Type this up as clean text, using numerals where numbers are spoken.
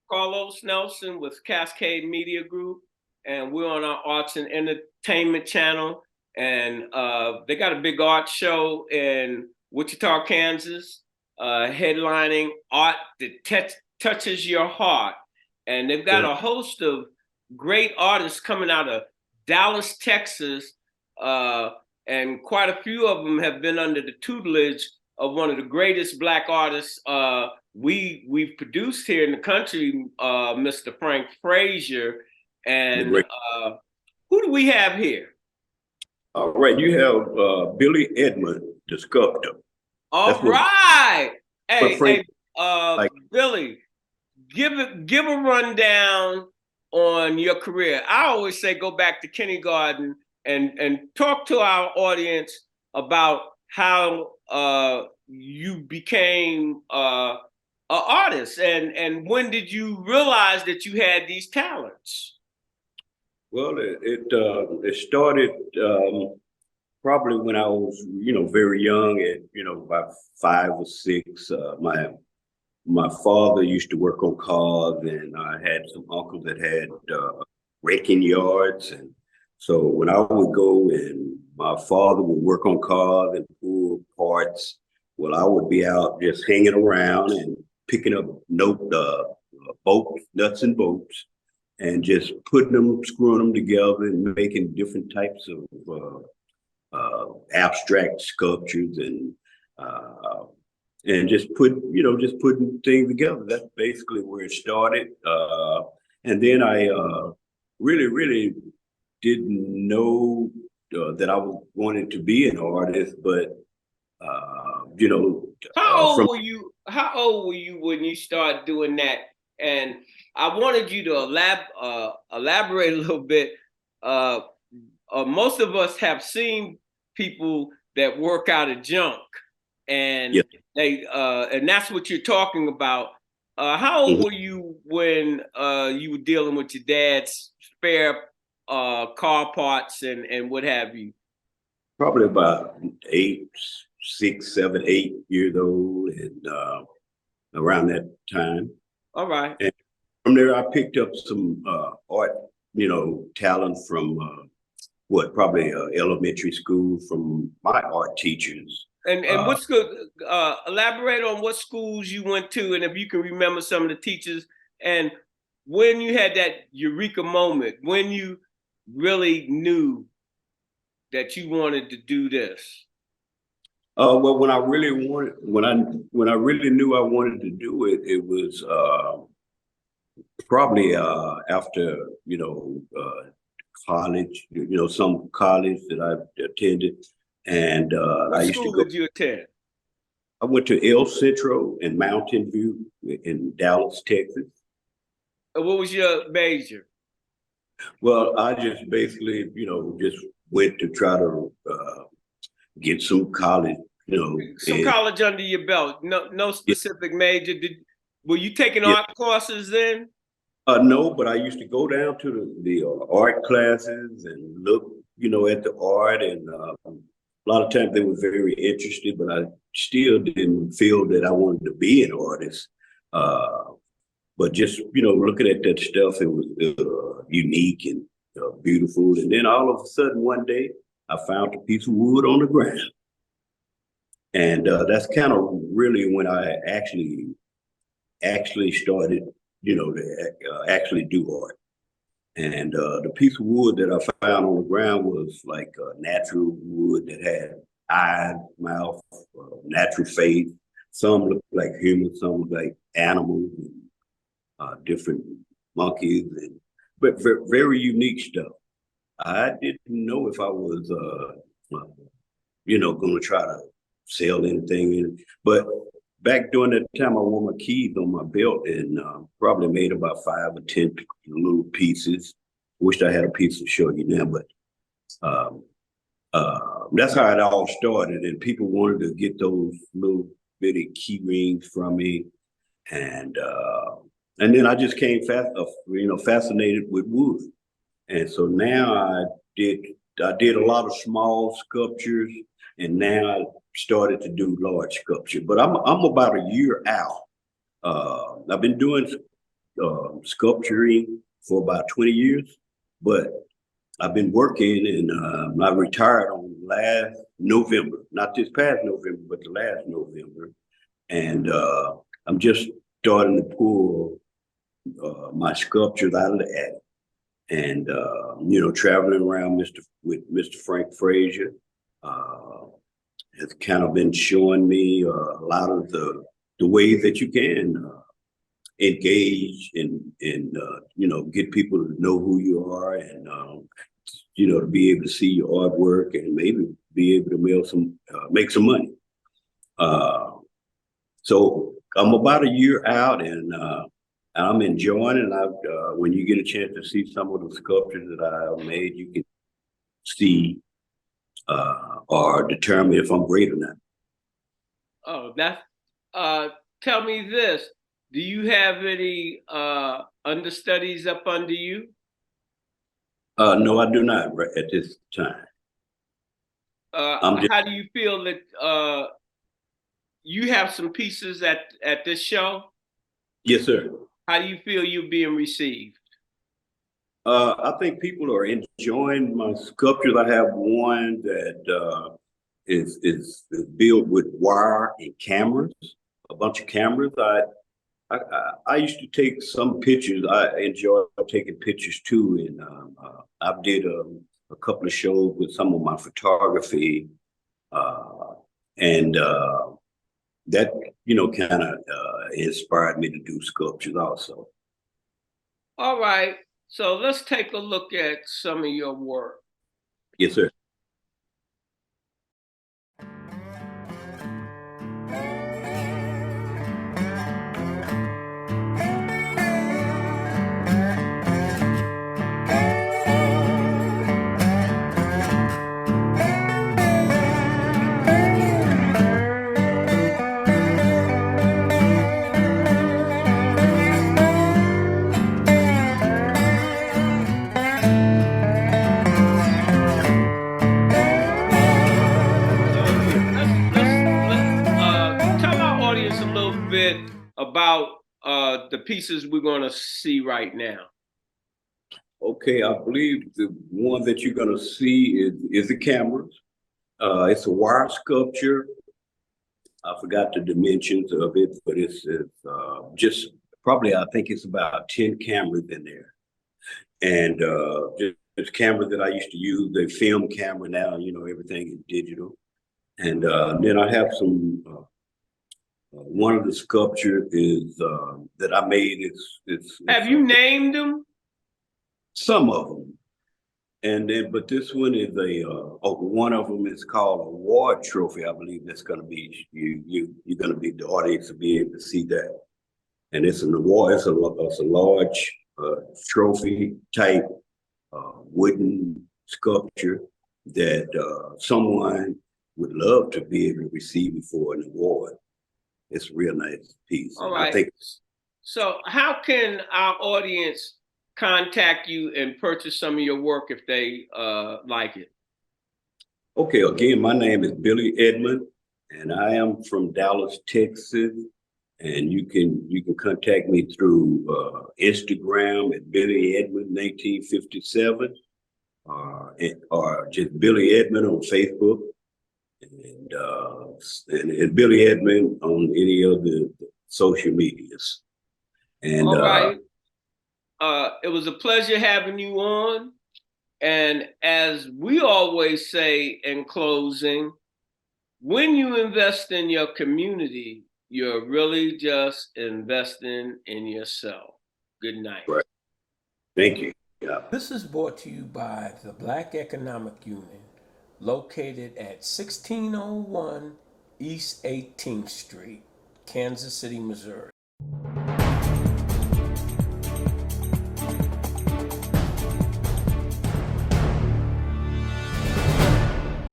Carlos Nelson with Cascade Media Group, and we're on our arts and entertainment channel. And they got a big art show in Wichita, Kansas, headlining art that touches your heart. And they've got a host of great artists coming out of Dallas, Texas, and quite a few of them have been under the tutelage of one of the greatest Black artists we've produced here in the country, Mr. Frank Frazier. And who do we have here? All right, you have Billy Edmond, the sculptor. All right. Hey, Billy, give a rundown on your career. I always say go back to kindergarten and talk to our audience about how you became an artist, and when did you realize that you had these talents? Well, it started probably when I was, very young, at about 5 or 6. My father used to work on cars, and I had some uncles that had wrecking yards, and so when I would go and my father would work on cars and pull parts, well, I would be out just hanging around and picking up bolts, nuts and bolts, and just putting them, screwing them together, and making different types of abstract sculptures and just putting things together. That's basically where it started. And then I really didn't know that I was wanting to be an artist, but how old were you? How old were you when you started doing that? And I wanted you to elaborate a little bit. Most of us have seen people that work out of junk, and and that's what you're talking about. How old were you when you were dealing with your dad's spare car parts and what have you? Probably about 8, 6, 7, 8 years old, and around that time. All right. And from there, I picked up some art, talent from probably elementary school from my art teachers. And what school? Elaborate on what schools you went to, and if you can remember some of the teachers, and when you had that eureka moment, when you really knew that you wanted to do this. Well, when I really knew I wanted to do it, it was probably after college, some college that I attended. And what school did you attend? I went to El Centro in Mountain View in Dallas, Texas. What was your major? Well, I just basically, just went to try to get some college, college under your belt. No specific major. Were you taking art courses then? No, but I used to go down to the art classes and look, at the art, and a lot of times they were very interested, but I still didn't feel that I wanted to be an artist. But just, looking at that stuff, it was unique and beautiful. And then all of a sudden, one day, I found a piece of wood on the ground. And that's kind of really when I actually started, to actually do art. And the piece of wood that I found on the ground was like natural wood that had eyes, mouth, natural face. Some looked like humans, some looked like animals, and different monkeys, but very unique stuff. I didn't know if I was, going to try to sell anything, but back during that time, I wore my keys on my belt and probably made about 5 or 10 little pieces. Wished I had a piece to show you now, but that's how it all started. And people wanted to get those little bitty key rings from me, and then I just came fascinated with wood. And so now I did a lot of small sculptures, and now I started to do large sculpture. But I'm about a year out. I've been doing sculpturing for about 20 years, but I've been working and I retired on last November, not this past November, but the last November. And I'm just starting to pull my sculptures out of the attic and, traveling around with Mr. Frank Frazier has kind of been showing me a lot of the ways that you can engage and get people to know who you are and to be able to see your artwork and maybe be able to make some money. So I'm about a year out and I'm enjoying it. And when you get a chance to see some of the sculptures that I made, you can see or determine if I'm great or not. Oh, that's tell me this. Do you have any understudies up under you? No, I do not at this time. How do you feel that you have some pieces at this show? Yes, sir. How do you feel you're being received? I think people are enjoying my sculptures. I have one that is built with wire and cameras, a bunch of cameras. I used to take some pictures. I enjoy taking pictures too, and I did a couple of shows with some of my photography, and that kind of inspired me to do sculptures also. All right, so let's take a look at some of your work. Yes, sir. Tell our audience a little bit about the pieces we're going to see right now. Okay, I believe the one that you're going to see is the cameras. It's a wire sculpture. I forgot the dimensions of it, but it's just probably, I think it's about 10 cameras in there. And just cameras that I used to use, the film camera now, everything is digital. And then I have some, one of the sculpture is that I made is Have you named them? some of them. And then, but this one is one of them is called a award trophy. I believe that's going to be you're going to be the audience to be able to see that. And it's an award. It's a large trophy type wooden sculpture that someone would love to be able to receive for an award. It's a real nice piece. All right. I think. So, how can our audience contact you and purchase some of your work if they like it? Okay, again, my name is Billy Edmond, and I am from Dallas, Texas. And you can contact me through Instagram at Billy Edmond 1957, or just Billy Edmond on Facebook, and Billy Edmond on any of the social medias. And all right. It was a pleasure having you on. And as we always say in closing, when you invest in your community, you're really just investing in yourself. Good night. Right. Thank you. Yeah. This is brought to you by the Black Economic Union, located at 1601 East 18th Street, Kansas City, Missouri.